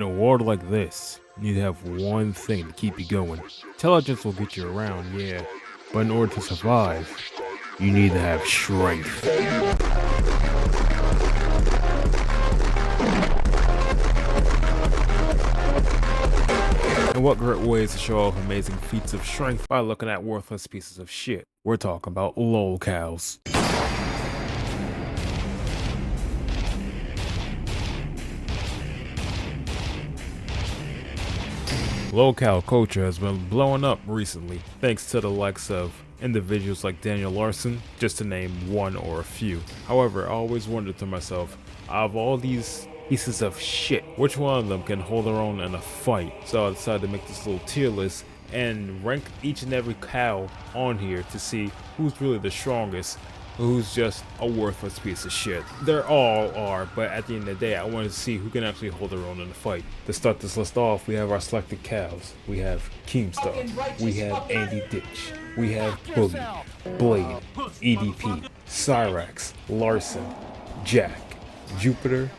In a world like this, you need to have one thing to keep you going. Intelligence will get you around, yeah, but in order to survive, you need to have strength. And what great ways to show off amazing feats of strength by looking at worthless pieces of shit. We're talking about lolcows. Lolcow culture has been blowing up recently, thanks to the likes of individuals like Daniel Larson, just to name one or a few. However, I always wondered to myself, out of all these pieces of shit, which one of them can hold their own in a fight? So I decided to make this little tier list and rank each and every cow on here to see who's really the strongest, who's just a worthless piece of shit. They're all are, but at the end of the day, I wanted to see who can actually hold their own in the fight. To start this list off, we have our selected cows. We have Keemstar, we have Andy Ditch, we have Boogie, Blade, EDP, Cyrax, Larson, Jack, Jupiter,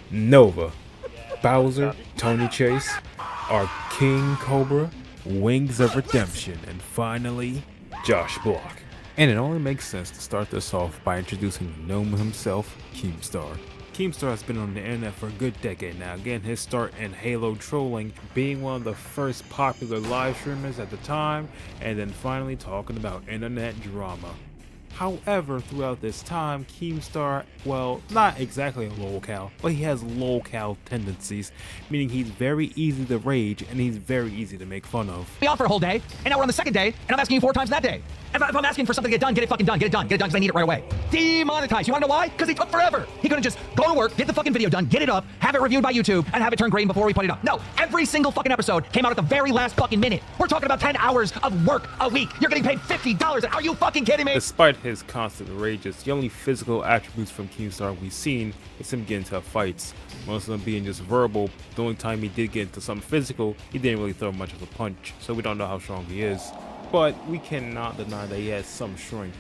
Nova, Bowser, Tony Chase, our King Cobra, Wings of Redemption, and finally, Josh Block. And it only makes sense to start this off by introducing the gnome himself, Keemstar. Keemstar has been on the internet for a good decade now, getting his start in Halo trolling, being one of the first popular live streamers at the time, and then finally talking about internet drama. However, throughout this time, Keemstar, well, not exactly a lolcow, but he has lolcow tendencies, meaning he's very easy to rage and he's very easy to make fun of. Be on for a whole day, and now we're on the second day, and I'm asking you 4 times that day. If I'm asking for something to get done, get it fucking done, get it done, because I need it right away. Demonetized. You wanna know why? Because he took forever. He couldn't just go to work, get the fucking video done, get it up, have it reviewed by YouTube, and have it turn green before we put it up. No, every single fucking episode came out at the very last fucking minute. We're talking about 10 hours of work a week. You're getting paid $50. Are you fucking kidding me? Despite his constant rages, the only physical attributes from Keemstar we've seen is him getting into fights. Most of them being just verbal. The only time he did get into something physical, he didn't really throw much of a punch, so we don't know how strong he is. But we cannot deny that he has some strength.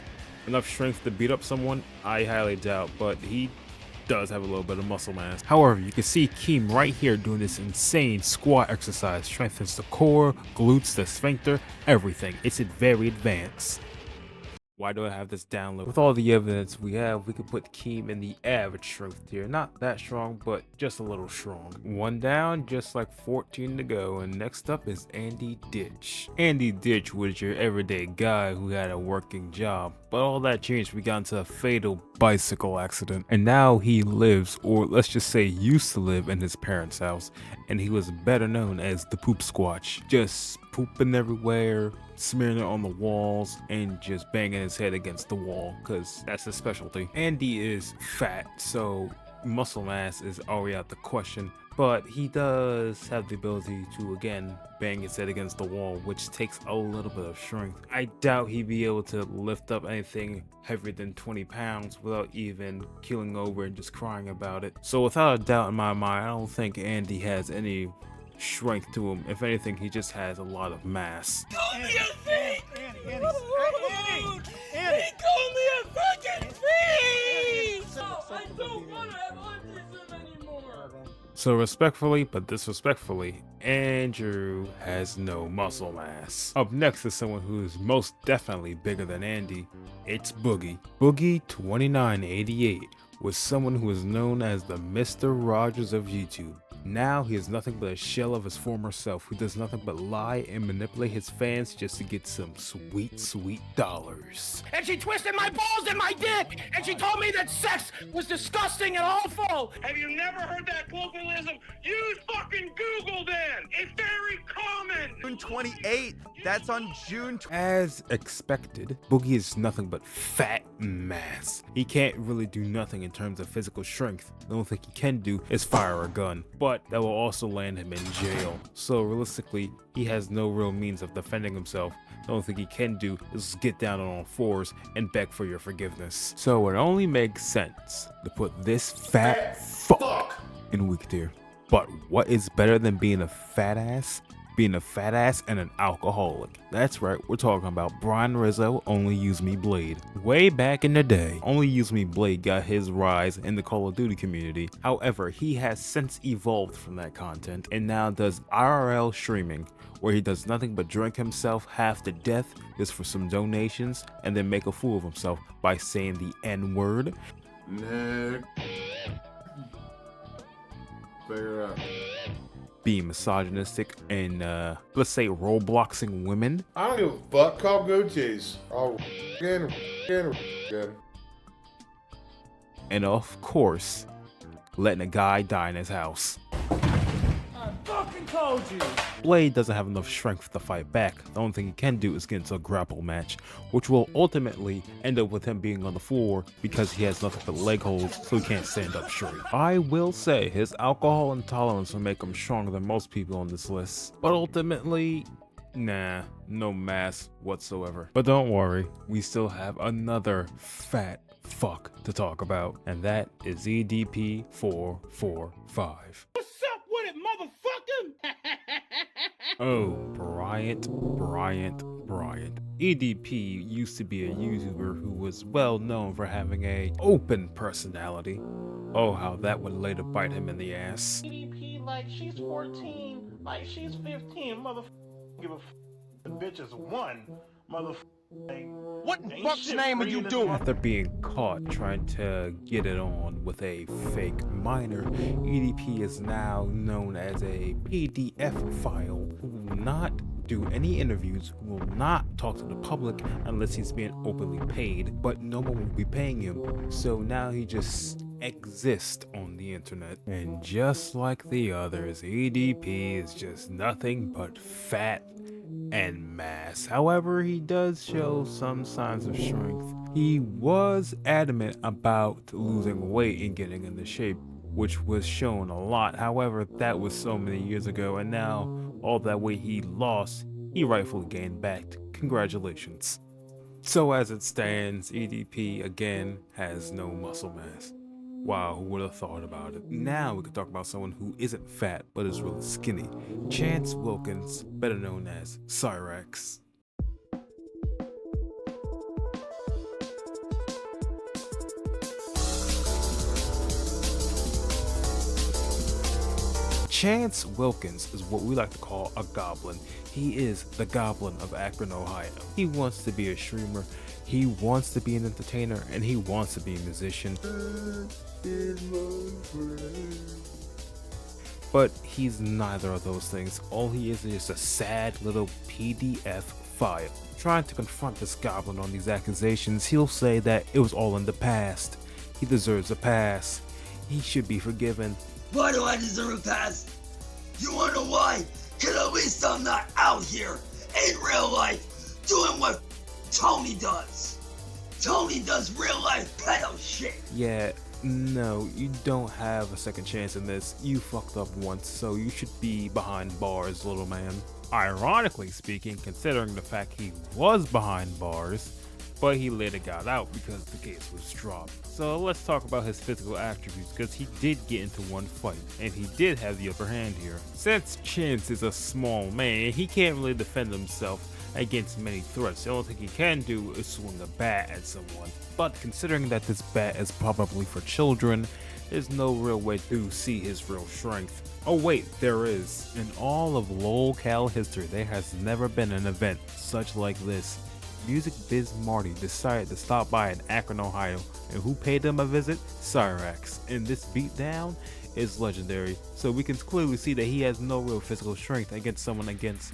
Enough strength to beat up someone, I highly doubt, but he does have a little bit of muscle mass. However, you can see Keem right here doing this insane squat exercise. Strengthens the core, glutes, the sphincter, everything. It's very advanced. Why do I have this download? With all the evidence we have, we could put Keem in the average strength tier. Not that strong, but just a little strong. One down, just like 14 to go. And next up is Andy Ditch. Andy Ditch was your everyday guy who had a working job. But all that changed. We got into a fatal bicycle accident. And now he lives, or let's just say used to live, in his parents' house. And he was better known as the Poop Squatch. Just pooping everywhere, smearing it on the walls, and just banging his head against the wall, because that's his specialty. Andy is fat, so muscle mass is already out the question, but he does have the ability to, again, bang his head against the wall, which takes a little bit of strength. I doubt he'd be able to lift up anything heavier than 20 pounds without even keeling over and just crying about it. So without a doubt in my mind, I don't think Andy has any strength to him. If anything, he just has a lot of mass. Andy, he called me a fucking thief! I don't want to have autism anymore! So respectfully, but disrespectfully, Andrew has no muscle mass. Up next is someone who is most definitely bigger than Andy. It's Boogie. Boogie 2988 was someone who is known as the Mr. Rogers of YouTube. Now he is nothing but a shell of his former self who does nothing but lie and manipulate his fans just to get some sweet, sweet dollars. And she twisted my balls and my dick, and she told me that sex was disgusting and awful. Have you never heard that colloquialism? Use fucking Google then. It's very common. June 28th. That's on June. As expected, Boogie is nothing but fat mass. He can't really do nothing in terms of physical strength. The only thing he can do is fire a gun, but that will also land him in jail. So realistically, he has no real means of defending himself. The only thing he can do is get down on all fours and beg for your forgiveness. So it only makes sense to put this fat fuck in weak tier. But what is better than being a fat ass? being a fat ass and an alcoholic. That's right, we're talking about Brian Rizzo, Only Use Me Blade. Way back in the day, Only Use Me Blade got his rise in the Call of Duty community. However, he has since evolved from that content and now does IRL streaming, where he does nothing but drink himself half to death just for some donations and then make a fool of himself by saying the N-word. Nick. Figure it out. Being misogynistic and let's say Robloxing women. I don't give a fuck. Call Gucci's. I'll again. And of course, letting a guy die in his house. I fucking told you. Blade doesn't have enough strength to fight back. The only thing he can do is get into a grapple match, which will ultimately end up with him being on the floor because he has nothing but leg holds, so he can't stand up straight. I will say his alcohol intolerance will make him stronger than most people on this list, but ultimately, nah, no mass whatsoever. But don't worry, we still have another fat fuck to talk about, and that is EDP 445. What's up with it, motherfucker? Oh, Bryant. EDP used to be a YouTuber who was well known for having a open personality. Oh, how that would later bite him in the ass. EDP like she's 14, like she's 15, motherfucker. Give a the bitch is one, motherfucker. What in fuck's name are you doing? After being caught trying to get it on with a fake minor, EDP is now known as a PDF file who will not do any interviews, who will not talk to the public unless he's being openly paid, but no one will be paying him. So now he just exists on the internet. And just like the others, EDP is just nothing but fat and mass. However, he does show some signs of strength. He was adamant about losing weight and getting into shape, which was shown a lot. However, that was so many years ago, and now all that weight he lost, he rightfully gained back. Congratulations. So as it stands, EDP again has no muscle mass. Wow, who would have thought about it? Now we could talk about someone who isn't fat but is really skinny. Chance Wilkins, better known as Cyrax. Chance Wilkins is what we like to call a goblin. He is the Goblin of Akron, Ohio. He wants to be a streamer, he wants to be an entertainer, and he wants to be a musician. But he's neither of those things. All he is just a sad little PDF file. Trying to confront this goblin on these accusations, he'll say that it was all in the past. He deserves a pass. He should be forgiven. Why do I deserve a pass? You wanna know why? Cause at least I'm not out here in real life doing what Tony does. Tony does real life pedo shit. Yeah, no, you don't have a second chance in this. You fucked up once, so you should be behind bars, little man. Ironically speaking, considering the fact he was behind bars, but he later got out because the case was dropped. So let's talk about his physical attributes, because he did get into one fight, and he did have the upper hand here. Since Chance is a small man, he can't really defend himself against many threats. The only thing he can do is swing a bat at someone. But considering that this bat is probably for children, there's no real way to see his real strength. Oh wait, there is. In all of lolcal history, there has never been an event such like this. Music Biz Marty decided to stop by in Akron, Ohio, and who paid them a visit? Cyrax. And this beatdown is legendary, so we can clearly see that he has no real physical strength against someone against,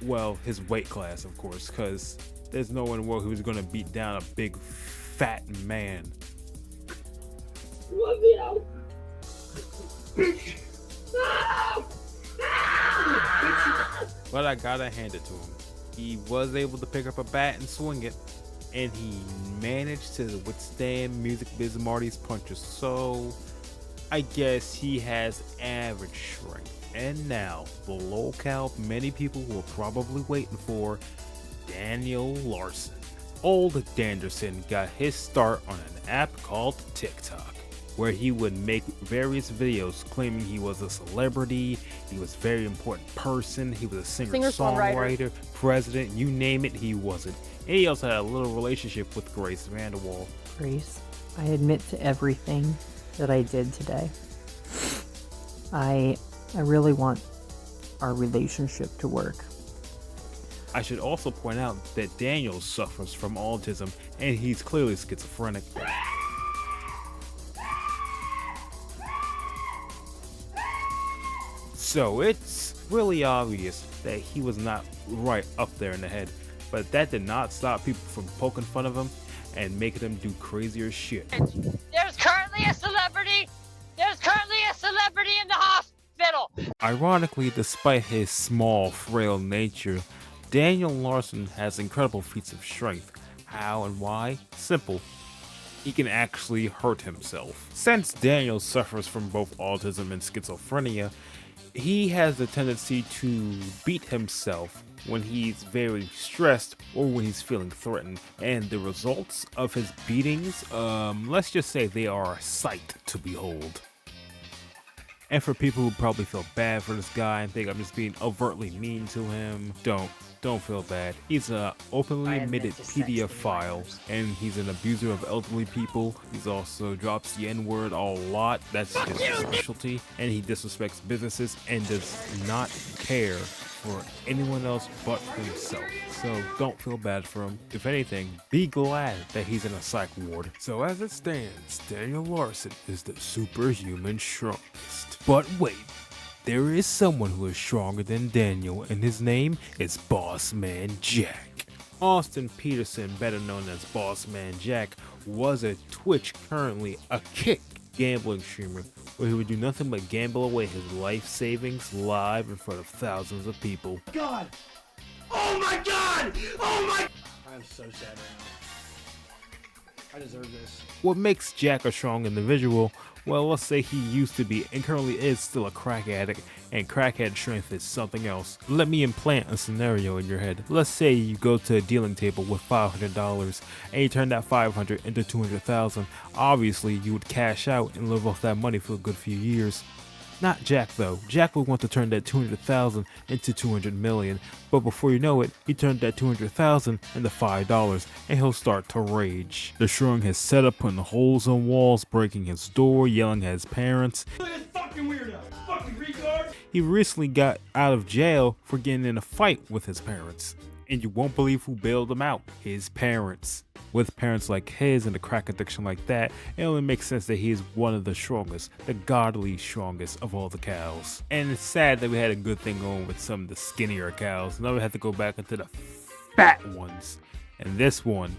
well, his weight class, of course, because there's no one in the world who's going to beat down a big fat man. But I gotta hand it to him. He was able to pick up a bat and swing it, and he managed to withstand Music Biz Marty's punches, so I guess he has average strength. And now, the locale many people were probably waiting for, Daniel Larson. Old Danderson got his start on an app called TikTok. where he would make various videos claiming he was a celebrity, he was a very important person, he was a singer-songwriter, president, you name it, he wasn't. And he also had a little relationship with Grace Vanderwall. Grace, I admit to everything that I did today. I really want our relationship to work. I should also point out that Daniel suffers from autism and he's clearly schizophrenic. So it's really obvious that he was not right up there in the head, but that did not stop people from poking fun of him and making him do crazier shit. There's currently a celebrity. There's currently a celebrity in the hospital. Ironically, despite his small, frail nature, Daniel Larson has incredible feats of strength. How and why? Simple. He can actually hurt himself. Since Daniel suffers from both autism and schizophrenia, he has the tendency to beat himself when he's very stressed or when he's feeling threatened. And the results of his beatings, let's just say they are a sight to behold. And for people who probably feel bad for this guy and think I'm just being overtly mean to him, don't feel bad. He's a openly admitted pedophile, and he's an abuser of elderly people. He's also drops the N-word a lot. That's just his specialty. And he disrespects businesses and does not care for anyone else but himself. So don't feel bad for him. If anything, be glad that he's in a psych ward. So as it stands, Daniel Larson is the superhuman strongest. But wait, there is someone who is stronger than Daniel, and his name is Bossman Jack. Austin Peterson, better known as Bossman Jack, was a Twitch, currently a Kick gambling streamer, where he would do nothing but gamble away his life savings live in front of thousands of people. God! Oh my God! Oh my! I'm so sad right now. I deserve this. What makes Jack a strong individual? Well, let's say he used to be and currently is still a crack addict, and crackhead strength is something else. Let me implant a scenario in your head. Let's say you go to a dealing table with $500 and you turn that $500 into $200,000. Obviously, you would cash out and live off that money for a good few years. Not Jack though. Jack would want to turn that $200,000 into $200 million, but before you know it, he turned that $200,000 into $5, and he'll start to rage. Destroying his setup, putting holes on walls, breaking his door, yelling at his parents. Look at this fucking weirdo! Fucking retard! He recently got out of jail for getting in a fight with his parents. And you won't believe who bailed him out. His parents. With parents like his and a crack addiction like that, it only makes sense that he is one of the strongest, the godly strongest of all the cows. And it's sad that we had a good thing going with some of the skinnier cows. Now we have to go back into the fat ones. And this one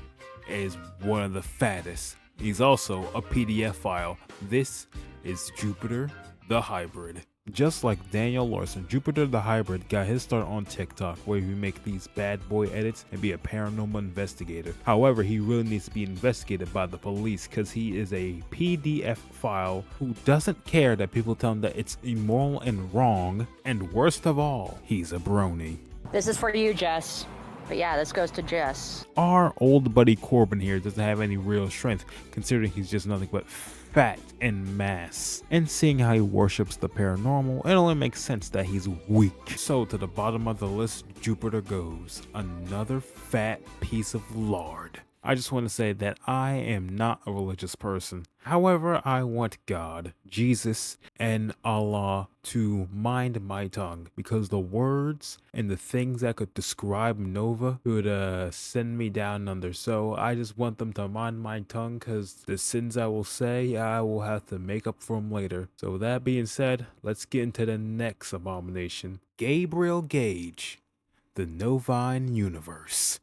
is one of the fattest. He's also a PDF file. This is Jupiter the Hybrid. Just like Daniel Larson, Jupiter the Hybrid got his start on TikTok, where he make these bad boy edits and be a paranormal investigator. However, he really needs to be investigated by the police because he is a PDF file who doesn't care that people tell him that it's immoral and wrong, and worst of all, he's a brony. This is for you, Jess. But yeah, this goes to Jess. Our old buddy Corbin here doesn't have any real strength, considering he's just nothing but fat and mass. And seeing how he worships the paranormal, it only makes sense that he's weak. So to the bottom of the list, Jupiter goes. Another fat piece of lard. I just want to say that I am not a religious person. However, I want God, Jesus, and Allah to mind my tongue, because the words and the things that could describe Nova could send me down under. So I just want them to mind my tongue, because the sins I will say, I will have to make up for them later. So with that being said, let's get into the next abomination. Gabriel Gage, the Novine Universe.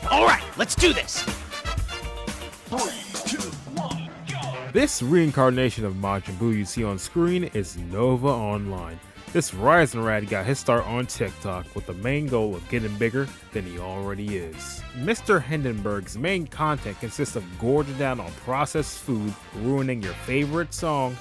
Alright, let's do this! 3, 2, 1, go! This reincarnation of Majin Buu you see on screen is Nova Online. This rising rat got his start on TikTok with the main goal of getting bigger than he already is. Mr. Hindenburg's main content consists of gorging down on processed food, ruining your favorite song,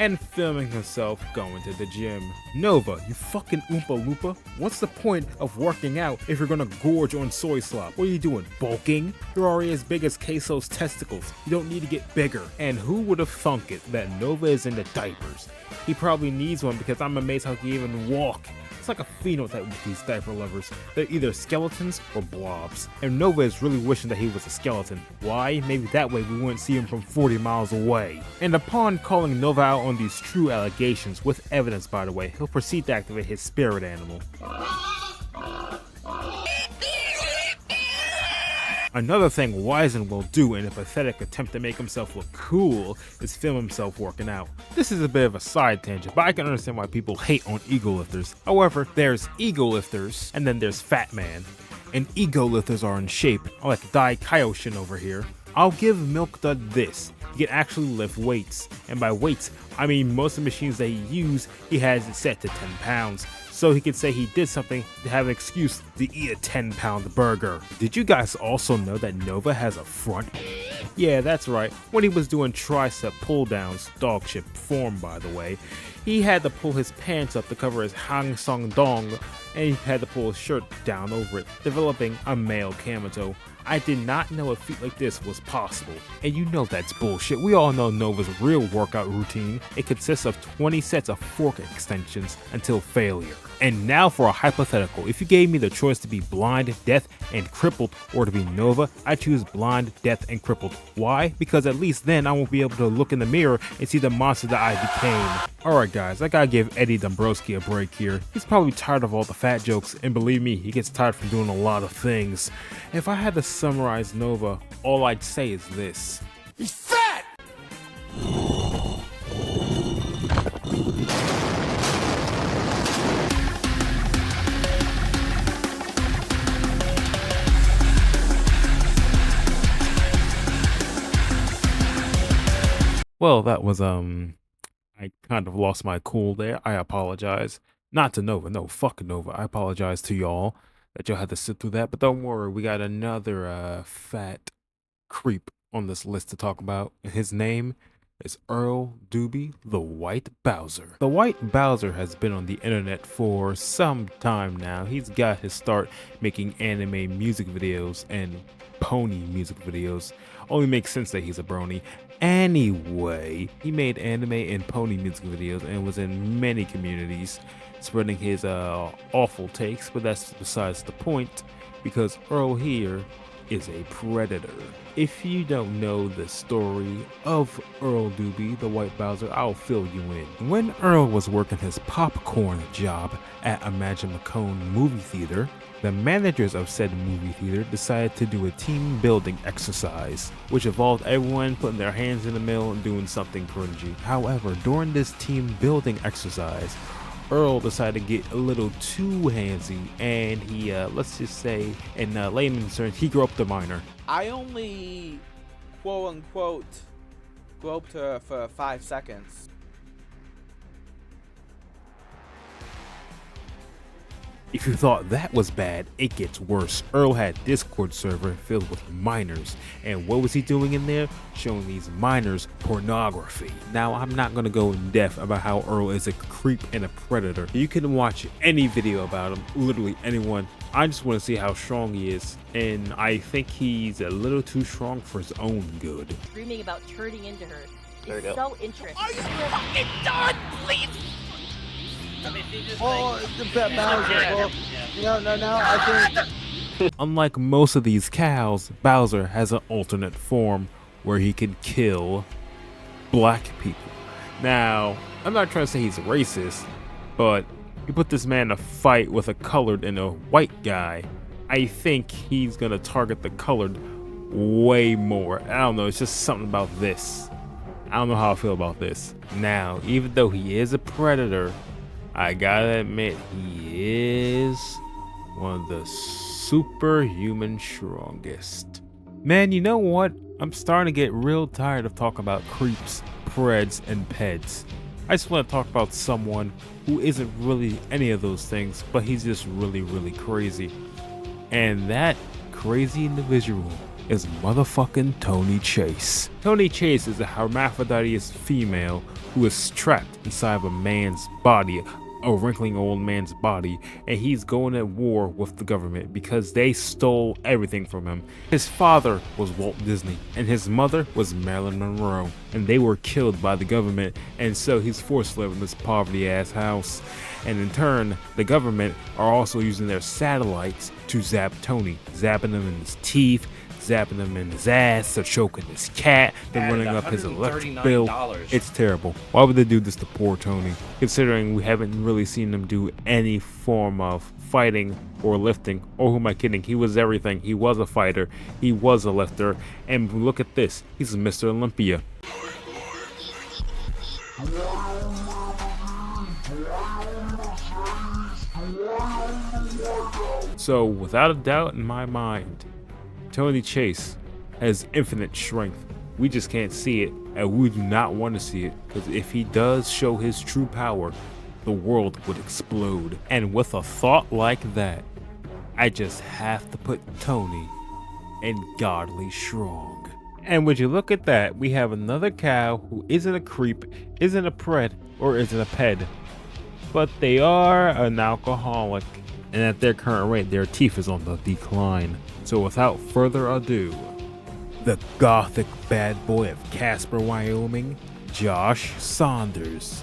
and filming himself going to the gym. Nova, you fucking Oompa Loompa, what's the point of working out if you're gonna gorge on soy slop? What are you doing, bulking? You're already as big as Queso's testicles. You don't need to get bigger. And who would have thunk it that Nova is into diapers? He probably needs one because I'm amazed how he can even walk. It's like a phenotype with these diaper lovers. They're either skeletons or blobs. And Nova is really wishing that he was a skeleton. Why? Maybe that way we wouldn't see him from 40 miles away. And upon calling Nova out on these true allegations, with evidence by the way, he'll proceed to activate his spirit animal. Another thing Wizen will do in a pathetic attempt to make himself look cool is film himself working out. This is a bit of a side tangent, but I can understand why people hate on ego lifters. However, there's ego lifters and then there's Fat Man. And ego lifters are in shape, like Dai Kaioshin over here. I'll give Milk Dud this. He can actually lift weights. And by weights, I mean most of the machines that he used, he has it set to 10 pounds. So he could say he did something to have an excuse to eat a 10-pound burger. Did you guys also know that Nova has a front? Yeah, that's right. When he was doing tricep pull downs, dog shit form by the way, he had to pull his pants up to cover his Hang Song Dong, and he had to pull his shirt down over it, developing a male Kamito. I did not know a feat like this was possible. And you know that's bullshit. We all know Nova's real workout routine. It consists of 20 sets of fork extensions until failure. And now for a hypothetical. If you gave me the choice to be blind, deaf, and crippled, or to be Nova, I choose blind, deaf, and crippled. Why? Because at least then I won't be able to look in the mirror and see the monster that I became. Alright guys, I gotta give Eddie Dombrowski a break here. He's probably tired of all the fat jokes, and believe me, he gets tired from doing a lot of things. If I had to summarize Nova, all I'd say is this. He's fat! Well, that was, I kind of lost my cool there. I apologize. Not to Nova. No, fuck Nova. I apologize to y'all that y'all had to sit through that. But don't worry, we got another fat creep on this list to talk about. And his name is Earl Doobie, the White Bowser. The White Bowser has been on the internet for some time now. He's got his start making anime music videos and pony music videos. Only makes sense that he's a brony. Anyway, he made anime and pony music videos and was in many communities spreading his awful takes, but that's besides the point because Earl here is a predator. If you don't know the story of Earl Doobie, the White Bowser, I'll fill you in. When Earl was working his popcorn job at Imagine Macone movie theater, the managers of said movie theater decided to do a team building exercise, which involved everyone putting their hands in the middle and doing something cringy. However, during this team building exercise, Earl decided to get a little too handsy, and he, let's just say, in layman's terms, he groped a minor. I only, quote unquote, groped her for 5 seconds. If you thought that was bad, it gets worse. Earl had a Discord server filled with minors, and what was he doing in there? Showing these minors pornography. Now, I'm not going to go in depth about how Earl is a creep and a predator. You can watch any video about him, literally anyone. I just want to see how strong he is, and I think he's a little too strong for his own good. Screaming about turning into her There is so interesting. Are you fucking done, please? Oh, the Bowser. Well, no, I think. Unlike most of these cows, Bowser has an alternate form where he can kill black people. Now, I'm not trying to say he's racist, but you put this man in a fight with a colored and a white guy, I think he's gonna target the colored way more. I don't know, it's just something about this. I don't know how I feel about this. Now, even though he is a predator, I gotta admit, he is one of the superhuman strongest. Man, you know what? I'm starting to get real tired of talking about creeps, preds, and peds. I just want to talk about someone who isn't really any of those things, but he's just really, really crazy. And that crazy individual is motherfucking Tony Chase. Tony Chase is a hermaphrodite female who is trapped inside of a man's body, a wrinkling old man's body, and he's going at war with the government because they stole everything from him. His father was Walt Disney and his mother was Marilyn Monroe, and they were killed by the government, and so he's forced to live in this poverty ass house. And in turn, the government are also using their satellites to zap Tony, zapping him in his teeth, zapping him in his ass, they're choking his cat, they're running up his electric bill. It's terrible. Why would they do this to poor Tony? Considering we haven't really seen him do any form of fighting or lifting. Or who am I kidding? He was everything. He was a fighter, he was a lifter, and look at this. He's Mr. Olympia. So without a doubt in my mind, Tony Chase has infinite strength. We just can't see it, and we do not want to see it, because if he does show his true power, the world would explode. And with a thought like that, I just have to put Tony in godly strong. And would you look at that, we have another cow who isn't a creep, isn't a pred, or isn't a ped, but they are an alcoholic, and at their current rate, their teeth is on the decline. So without further ado, the gothic bad boy of Casper, Wyoming, Josh Saunders,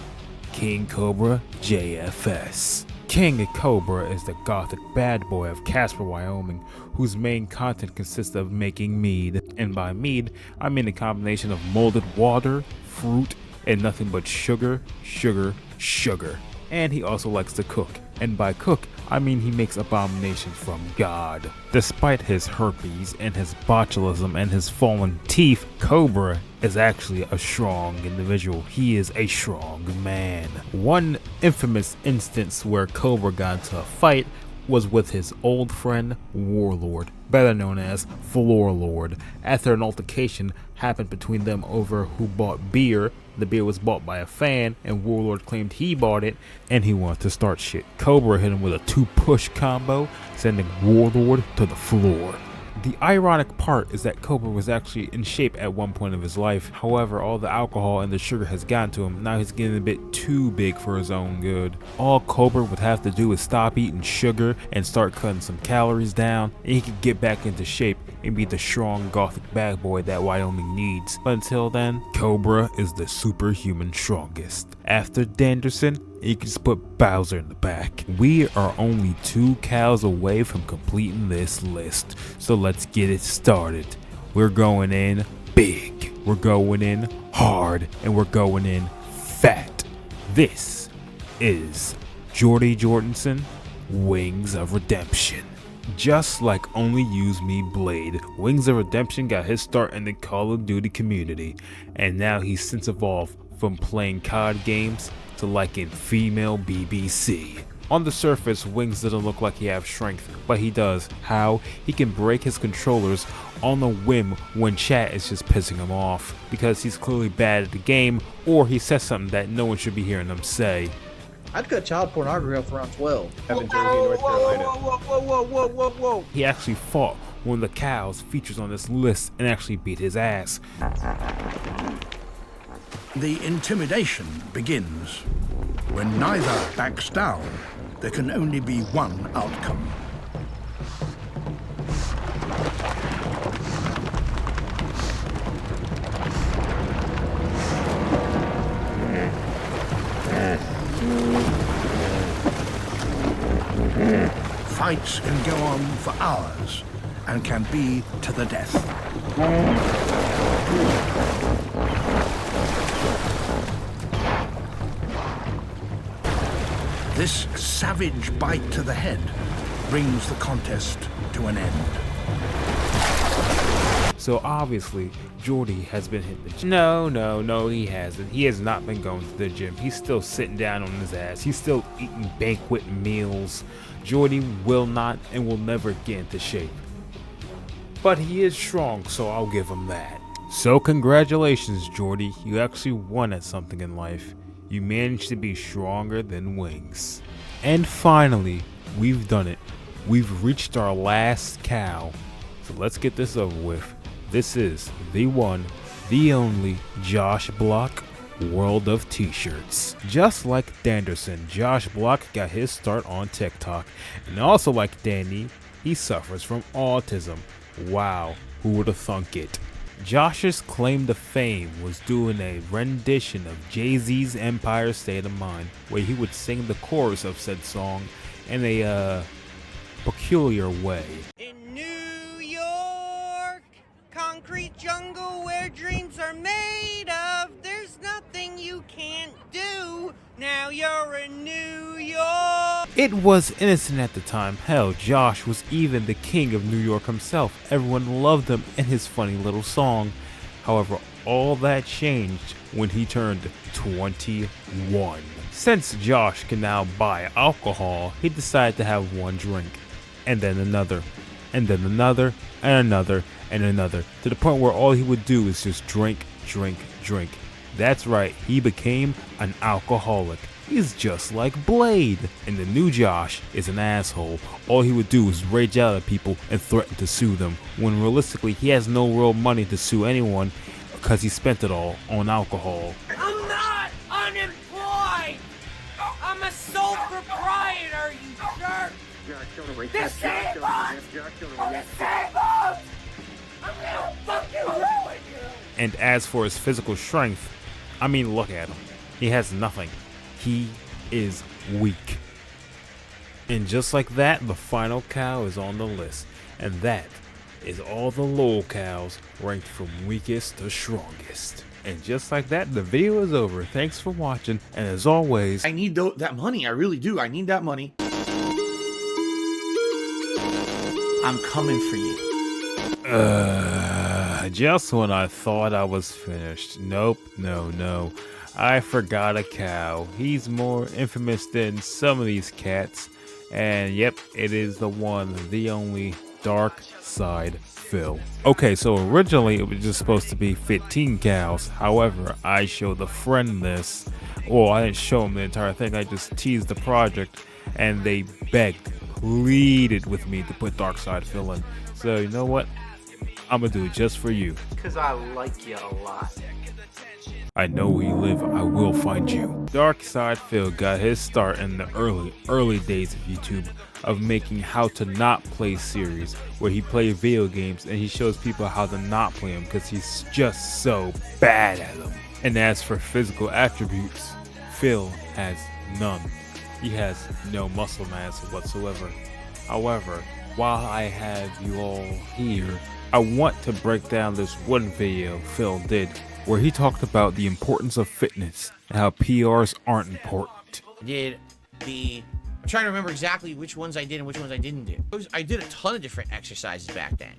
King Cobra JFS. King Cobra is the gothic bad boy of Casper, Wyoming, whose main content consists of making mead. And by mead, I mean a combination of molded water, fruit, and nothing but sugar, sugar, sugar. And he also likes to cook. And by cook, I mean he makes abominations from God. Despite his herpes and his botulism and his fallen teeth, Cobra is actually a strong individual. He is a strong man. One infamous instance where Cobra got into a fight was with his old friend Warlord, better known as Floor Lord. After an altercation happened between them over who bought beer, the beer was bought by a fan, and Warlord claimed he bought it, and he wanted to start shit. Cobra hit him with a 2-push combo, sending Warlord to the floor. The ironic part is that Cobra was actually in shape at one point of his life. However, all the alcohol and the sugar has gotten to him. Now he's getting a bit too big for his own good. All Cobra would have to do is stop eating sugar and start cutting some calories down, and he could get back into shape and be the strong gothic bad boy that Wyoming needs. But until then, Cobra is the superhuman strongest. After Danderson, you can just put Bowser in the back. We are only 2 cows away from completing this list, so let's get it started. We're going in big, we're going in hard, and we're going in fat. This is Jordy Jordanson, Wings of Redemption. Just like Only Use Me Blade, Wings of Redemption got his start in the Call of Duty community, and now he's since evolved from playing COD games to liking female BBC. On the surface, Wings doesn't look like he has strength, but he does. How? He can break his controllers on a whim when chat is just pissing him off, because he's clearly bad at the game, or he says something that no one should be hearing him say. I'd cut child pornography off around 12. Whoa, whoa, whoa. He actually fought one of the cows features on this list and actually beat his ass. The intimidation begins. When neither backs down, there can only be one outcome. Fights can go on for hours and can be to the death. This savage bite to the head brings the contest to an end. So obviously, Jordy has been hitting the gym. No, he hasn't. He has not been going to the gym. He's still sitting down on his ass. He's still eating banquet meals. Jordy will not and will never get into shape. But he is strong, so I'll give him that. So congratulations, Jordy. You actually won at something in life. You managed to be stronger than Wings. And finally, we've done it. We've reached our last cow. So let's get this over with. This is the one, the only Josh Block, World of T-Shirts. Just like Danderson, Josh Block got his start on TikTok, and also like Danny, he suffers from autism. Wow, who would have thunk it? Josh's claim to fame was doing a rendition of Jay-Z's Empire State of Mind, where he would sing the chorus of said song in a peculiar way. In New York, concrete jungle where dreams are made of, there's nothing you can't do. Now you're in New York. It was innocent at the time. Hell, Josh was even the king of New York himself. Everyone loved him and his funny little song. However, all that changed when he turned 21. Since Josh can now buy alcohol, he decided to have one drink, and then another, and then another, and another, and another, to the point where all he would do is just drink, drink, drink. That's right, he became an alcoholic. He's just like Blade. And the new Josh is an asshole. All he would do is rage out at people and threaten to sue them, when realistically he has no real money to sue anyone because he spent it all on alcohol. I'm not unemployed. I'm a sole proprietor, you jerk. Disabled! I'm disabled! I'm gonna fucking ruin you! And as for his physical strength, I mean, look at him. He has nothing. He is weak. And just like that, the final cow is on the list. And that is all the LOL cows ranked from weakest to strongest. And just like that, the video is over. Thanks for watching. And as always, I need that money. I really do. I need that money. I'm coming for you. Just when I thought I was finished. Nope, no. I forgot a cow. He's more infamous than some of these cats. And yep, it is the one, the only Dark Side Phil. Okay, so originally it was just supposed to be 15 cows. However, I showed a friend this. Well, I didn't show him the entire thing. I just teased the project and they begged, pleaded with me to put Dark Side Phil in. So you know what? I'm gonna do it just for you. Because I like you a lot. I know where you live, I will find you. Dark Side Phil got his start in the early days of YouTube of making how to not play series, where he played video games and he shows people how to not play them because he's just so bad at them. And as for physical attributes, Phil has none. He has no muscle mass whatsoever. However, while I have you all here, I want to break down this one video Phil did where he talked about the importance of fitness and how PRs aren't important. I'm trying to remember exactly which ones I did and which ones I didn't do. I did a ton of different exercises back then.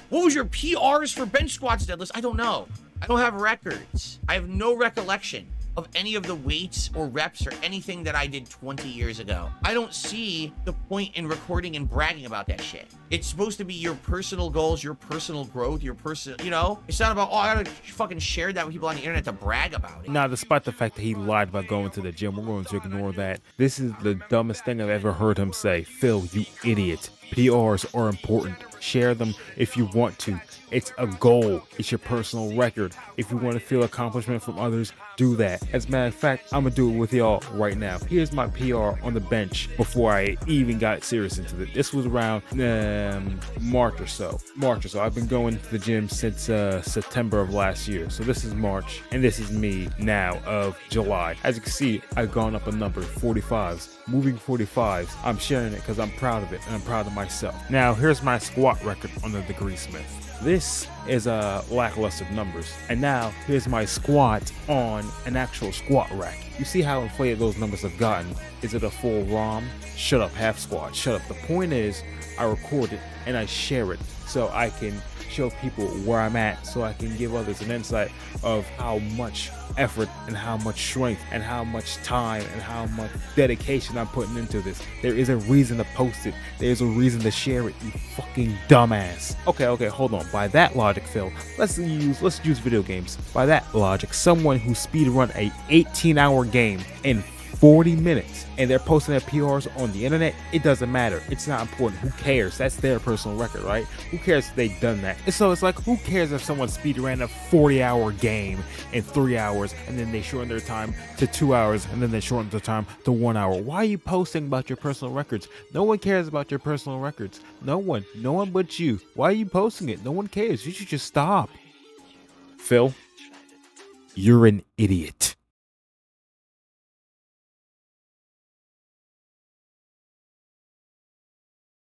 What was your PRs for bench squats, deadlifts? I don't know. I don't have records. I have no recollection of any of the weights or reps or anything that I did 20 years ago. I don't see the point in recording and bragging about that shit. It's supposed to be your personal goals, your personal growth, your personal, you know? It's not about, oh, I gotta fucking share that with people on the internet to brag about it. Now, despite the fact that he lied about going to the gym, we're going to ignore that. This is the dumbest thing I've ever heard him say. Phil, you idiot. PRs are important. Share them if you want to. It's a goal. It's your personal record. If you want to feel accomplishment from others, do that. As a matter of fact, I'm gonna do it with y'all right now. Here's my PR on the bench before I even got serious into it. This was around March or so. I've been going to the gym since September of last year. So this is March, and this is me now of July. As you can see, I've gone up a number, 45s. Moving 45s. I'm sharing it because I'm proud of it, and I'm proud of myself. Now, here's my squat record on the Degreesmith. This is lackluster numbers. And now here's my squat on an actual squat rack. You see how inflated those numbers have gotten? Is it a full ROM? Shut up, half squat, shut up. The point is, I record it and I share it so I can show people where I'm at, so I can give others an insight of how much effort and how much strength and how much time and how much dedication I'm putting into this. There is a reason to post it. There's a reason to share it, you fucking dumbass. Okay, hold on. By that logic, Phil, let's use video games. By that logic, someone who speedrun a 18-hour game in 40 minutes and they're posting their PRs on the internet, it doesn't matter. It's not important. Who cares? That's their personal record, right? Who cares if they've done that? And so it's like, who cares if someone speedran a 40-hour game in 3 hours and then they shorten their time to 2 hours and then they shorten the time to 1 hour? Why are you posting about your personal records? No one cares about your personal records. No one but you. Why are you posting it? No one cares. You should just stop. Phil, you're an idiot.